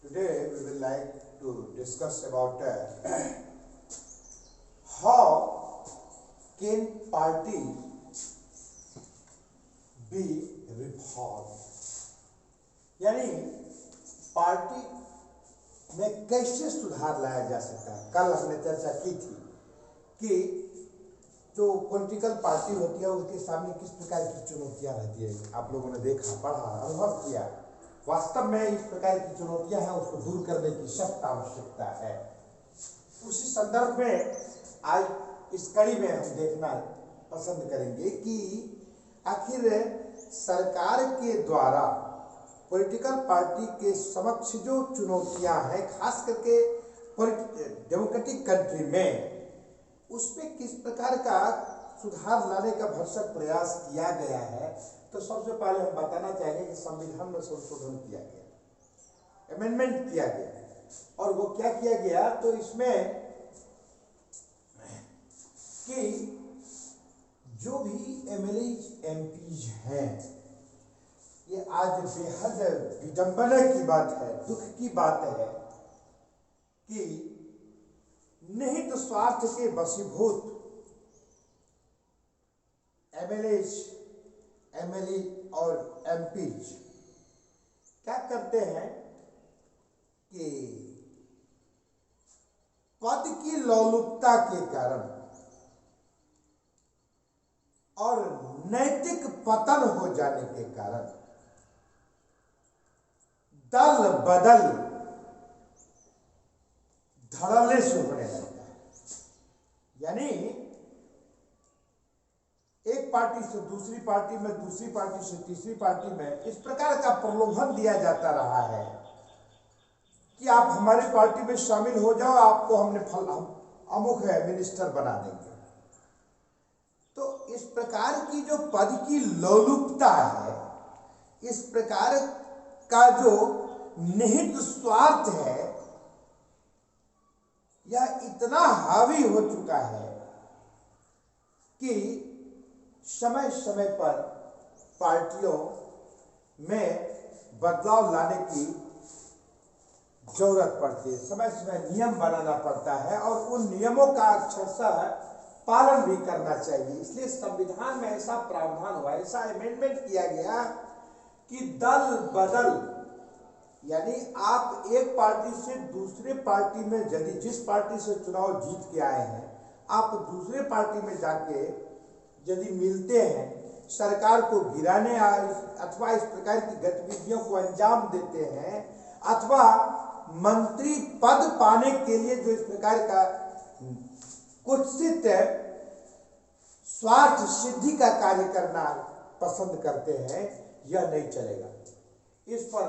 Today we will like to discuss about how can party be reformed, यानी party में कैसे सुधार लाया जा सकता है। कल हमने चर्चा की थी कि जो पॉलिटिकल पार्टी होती है उसके सामने किस प्रकार की चुनौतियां रहती है। आप लोगों ने देखा, पढ़ा, अनुभव किया। वास्तव में इस प्रकार की चुनौतियां हैं, उसको दूर करने की सख्त आवश्यकता है। उसी संदर्भ में आज इस कड़ी में हम देखना पसंद करेंगे कि आखिर सरकार के द्वारा पॉलिटिकल पार्टी के समक्ष जो चुनौतियां हैं, खास करके डेमोक्रेटिक कंट्री में, उसमें किस प्रकार का सुधार लाने का भरसक प्रयास किया गया है। तो सबसे पहले हम बताना चाहेंगे कि संविधान में संशोधन किया गया, अमेंडमेंट किया गया। और वो क्या किया गया, तो इसमें कि जो भी एमएलए एमपीज हैं, ये आज बेहद विडंबना की बात है, दुख की बात है कि निहित स्वार्थ के वशीभूत एमएलए और एमपीज क्या करते हैं कि पद की लोलुपता के कारण और नैतिक पतन हो जाने के कारण दल बदल धड़ल्ले से होने लगता है। यानी एक पार्टी से दूसरी पार्टी में, दूसरी पार्टी से तीसरी पार्टी में इस प्रकार का प्रलोभन दिया जाता रहा है कि आप हमारी पार्टी में शामिल हो जाओ, आपको हमने अमुक मिनिस्टर बना देंगे। तो इस प्रकार की जो पद की लोलुपता है, इस प्रकार का जो निहित स्वार्थ है, यह इतना हावी हो चुका है कि समय समय पर पार्टियों में बदलाव लाने की जरूरत पड़ती है। समय समय नियम बनाना पड़ता है और उन नियमों का अक्षरशः पालन भी करना चाहिए। इसलिए संविधान में ऐसा प्रावधान हुआ, ऐसा अमेंडमेंट किया गया कि दल बदल, यानी आप एक पार्टी से दूसरे पार्टी में, यदि जिस पार्टी से चुनाव जीत के आए हैं, आप दूसरे पार्टी में जाके यदि मिलते हैं, सरकार को गिराने अथवा इस प्रकार की गतिविधियों को अंजाम देते हैं, अथवा मंत्री पद पाने के लिए जो इस प्रकार का कुत्सित स्वार्थ सिद्धि का कार्य करना पसंद करते हैं, यह नहीं चलेगा। इस पर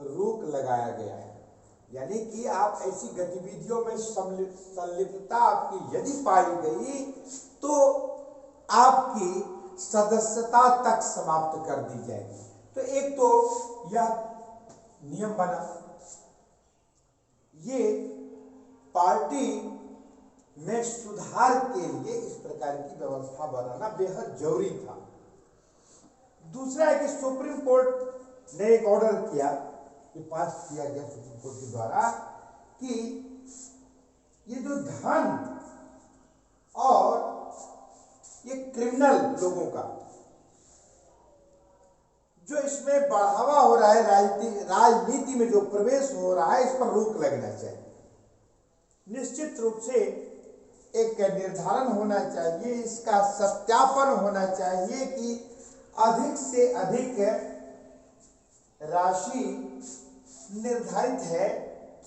रोक लगाया गया है। यानी कि आप ऐसी गतिविधियों में संलिप्तता आपकी यदि पाई गई तो आपकी सदस्यता तक समाप्त कर दी जाएगी। तो एक तो यह नियम बना, ये पार्टी में सुधार के लिए इस प्रकार की व्यवस्था बनाना बेहद जरूरी था। दूसरा है कि सुप्रीम कोर्ट ने एक ऑर्डर किया, ये पास किया गया सुप्रीम कोर्ट के द्वारा, कि ये जो धन और ये क्रिमिनल लोगों का जो इसमें बढ़ावा हो रहा है, राजनीति में जो प्रवेश हो रहा है, इस पर रोक लगना चाहिए। निश्चित रूप से एक निर्धारण होना चाहिए, इसका सत्यापन होना चाहिए कि अधिक से अधिक राशि निर्धारित है,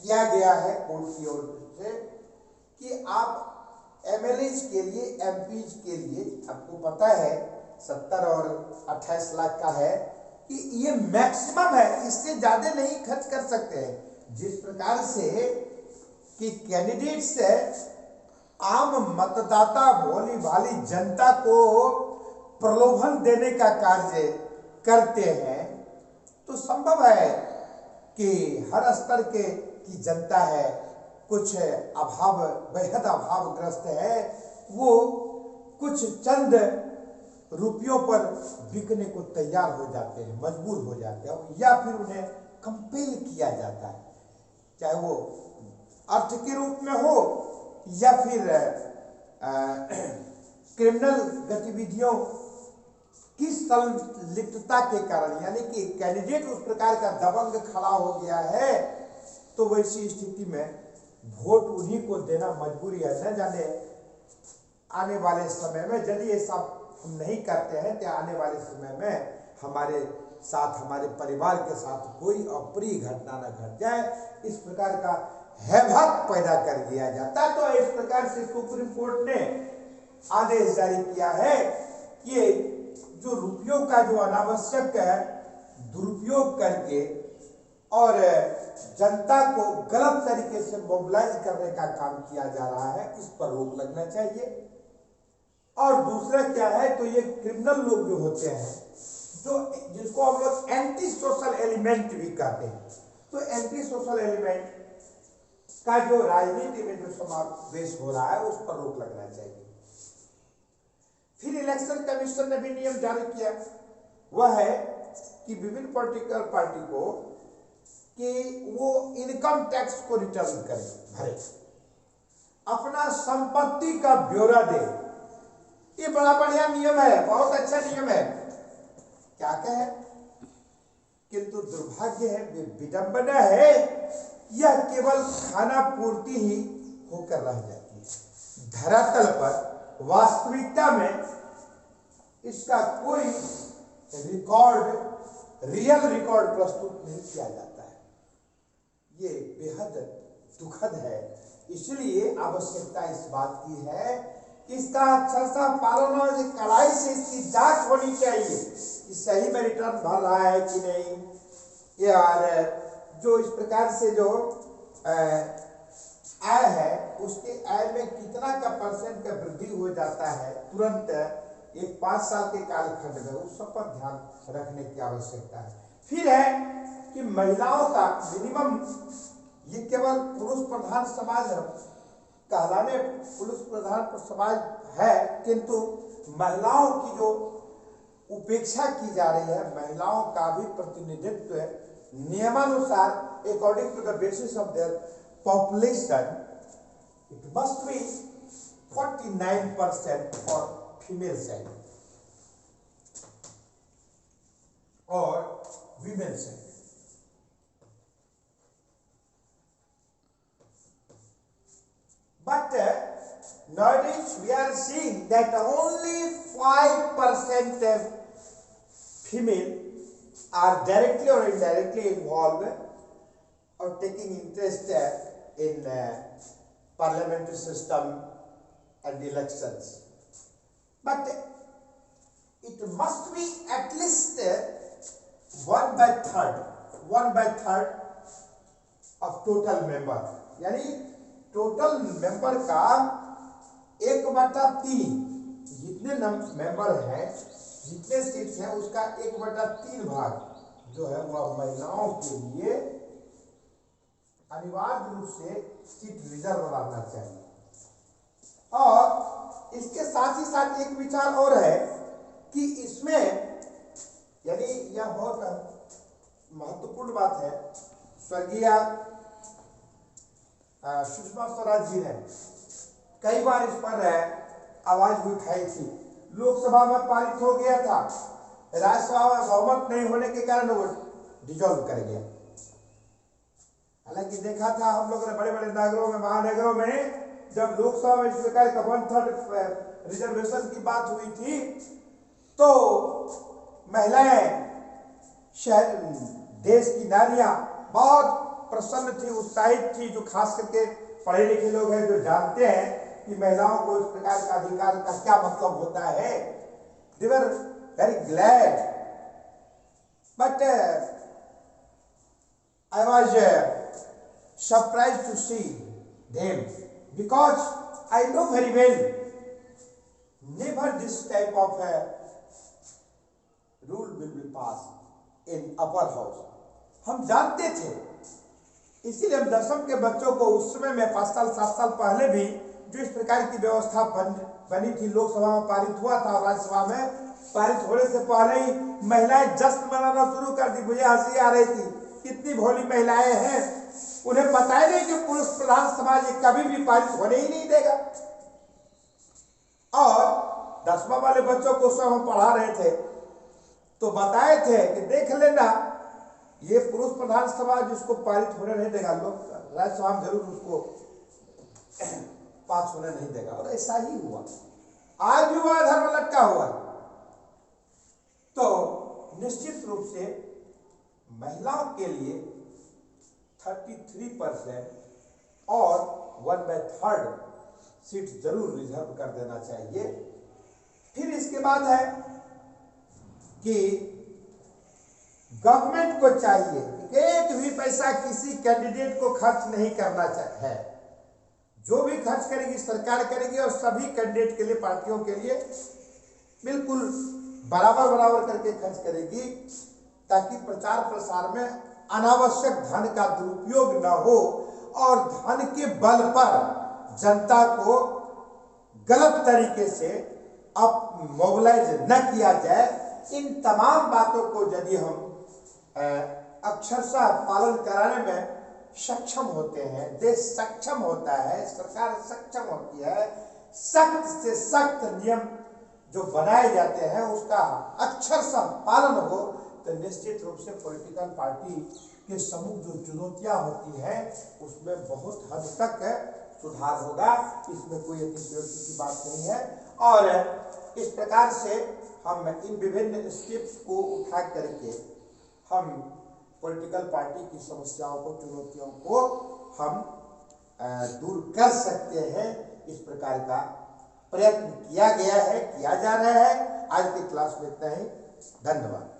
किया गया है कोर्ट की ओर से कि आप एमएलएज के लिए, एमपीज के लिए, आपको पता है 70 और 28 लाख का है कि ये मैक्सिमम है, इससे ज्यादा नहीं खर्च कर सकते हैं। जिस प्रकार से कि कैंडिडेट्स आम मतदाता, भोली भाली जनता को प्रलोभन देने का कार्य करते हैं, तो संभव है कि हर स्तर की जनता है, कुछ अभाव, बेहद अभावग्रस्त है, वो कुछ चंद रुपयों पर बिकने को तैयार हो जाते हैं, मजबूर हो जाते हैं, या फिर उन्हें कंपेल किया जाता है। चाहे वो अर्थ के रूप में हो या फिर क्रिमिनल गतिविधियों की संलिप्तता के कारण, यानी कि कैंडिडेट उस प्रकार का दबंग खड़ा हो गया है, तो वैसी स्थिति में वोट उन्हीं को देना मजबूरी है। न जाने आने वाले समय में यदि ये सब हम नहीं करते हैं तो आने वाले समय में हमारे साथ, हमारे परिवार के साथ कोई अप्रिय घटना न घट जाए, इस प्रकार का हैभक पैदा कर दिया जाता। तो इस प्रकार से सुप्रीम कोर्ट ने आदेश जारी किया है कि ये जो रुपयों का जो अनावश्यक दुरुपयोग करके और जनता को गलत तरीके से मोबिलाइज करने का काम किया जा रहा है, इस पर रोक लगना चाहिए। और दूसरा क्या है, तो ये क्रिमिनल लोग जो होते हैं, जो जिसको हम लोग एंटी सोशल एलिमेंट भी कहते हैं, तो एंटी सोशल एलिमेंट का जो राजनीति में जो समावेश हो रहा है, उस पर रोक लगना चाहिए। फिर इलेक्शन कमीशन ने भी नियम जारी किया, वह है कि विभिन्न पॉलिटिकल पार्टी को कि वो इनकम टैक्स को रिटर्न करे, भरे, अपना संपत्ति का ब्यौरा दे। ये बड़ा बढ़िया नियम है, बहुत अच्छा नियम है, क्या कहे, किंतु दुर्भाग्य है, विडंबना है, यह केवल खाना पूर्ति ही होकर रह जाती है। धरातल पर वास्तविकता में इसका कोई रिकॉर्ड, रियल रिकॉर्ड प्रस्तुत नहीं किया जाता है। ये बेहद दुखद है। इसलिए आवश्यकता इस बात की है कि इसका अच्छा पालन और कड़ाई से इसकी जांच होनी चाहिए कि सही में रिटर्न भर रहा है कि नहीं, यार जो इस प्रकार से जो आय है, उसके आय में कितना का परसेंट का वृद्धि हो जाता है तुरंत एक 5 साल के कालखंड में, उस सब पर ध्यान रखने की आवश्यकता है। फिर है कि महिलाओं का मिनिमम, ये केवल पुरुष प्रधान समाज कहलाने पुरुष प्रधान समाज है, किंतु महिलाओं की जो उपेक्षा की जा रही है, महिलाओं का भी प्रतिनिधित्व नियमानुसार according to the basis of their population, it must be 49% for female side or women side. But nowadays we are seeing that only 5% of female are directly or indirectly involved or taking interest in parliamentary system and elections. But it must be at least 1/3 of total member, यानी total member का 1/3, जितने member हैं, जितने seats हैं, उसका 1/3 भाग जो है वह महिलाओं के लिए अनिवार्य रूप से सीट रिजर्व रहना चाहिए। और इसके साथ ही साथ एक विचार और है कि इसमें, यानी यह बहुत महत्वपूर्ण बात है, स्वर्गीय सुषमा स्वराज जी ने कई बार इस पर आवाज भी उठाई थी। लोकसभा में पारित हो गया था, राज्यसभा में बहुमत नहीं होने के कारण वो डिसॉल्व कर गया। हालांकि देखा था हम लोगों ने बड़े बड़े नगरों में, महानगरों में, जब लोकसभा में इस प्रकार का 1/3 रिजर्वेशन की बात हुई थी, तो महिलाएं, शहर, देश की नारियां बहुत प्रसन्न थी, उत्साहित थी, जो खास करके पढ़े लिखे लोग हैं, जो जानते हैं कि महिलाओं को इस प्रकार का अधिकार का क्या मतलब होता है। They were very glad, but I was surprised to see them, because I know very well never this type of rule will be passed in upper house. हम जानते थे, इसीलिए हम 10वीं के बच्चों को उस समय में 5 साल 7 साल पहले भी जो इस प्रकार की व्यवस्था बनी थी, लोकसभा में पारित हुआ था और राज्यसभा में पारित होने से पहले ही महिलाएं जश्न मनाना शुरू कर दी। मुझे हंसी आ रही थी, कितनी भोली महिलाएं हैं, उन्हें पता ही नहीं कि पुरुष प्रधान समाज ये कभी भी पारित होने ही नहीं देगा। और 10वां वाले बच्चों को सब हम पढ़ा रहे थे तो बताए थे कि देख लेना ये पुरुष प्रधान समाज जिसको पारित होने नहीं देगा, लोग राज्यसभा जरूर उसको पास होने नहीं देगा। और ऐसा ही हुआ, आज भी वह धर्म लटका हुआ। तो निश्चित रूप से महिलाओं के लिए 33% और 1/3 सीट जरूर रिजर्व कर देना चाहिए। फिर इसके बाद है कि गवर्नमेंट को चाहिए कि एक भी पैसा किसी कैंडिडेट को खर्च नहीं करना है। जो भी खर्च करेगी सरकार करेगी और सभी कैंडिडेट के लिए, पार्टियों के लिए बिल्कुल बराबर बराबर करके खर्च करेगी, ताकि प्रचार प्रसार में अनावश्यक धन का दुरुपयोग न हो और धन के बल पर जनता को गलत तरीके से अब मोबिलाइज न किया जाए। इन तमाम बातों को यदि हम अक्षरशः पालन कराने में सक्षम होते हैं, देश सक्षम होता है, सरकार सक्षम होती है, सख्त से सख्त नियम जो बनाए जाते हैं उसका अक्षरशः पालन हो, तो निश्चित रूप से पॉलिटिकल पार्टी के समूह जो चुनौतियां होती हैं उसमें बहुत हद तक सुधार होगा। इसमें कोई अतिशयोक्ति की बात नहीं है। और इस प्रकार से हम इन विभिन्न स्टेप्स को उठा करके हम पॉलिटिकल पार्टी की समस्याओं को, चुनौतियों को हम दूर कर सकते हैं। इस प्रकार का प्रयत्न किया गया है, किया जा रहा है। आज की क्लास में इतना ही। धन्यवाद।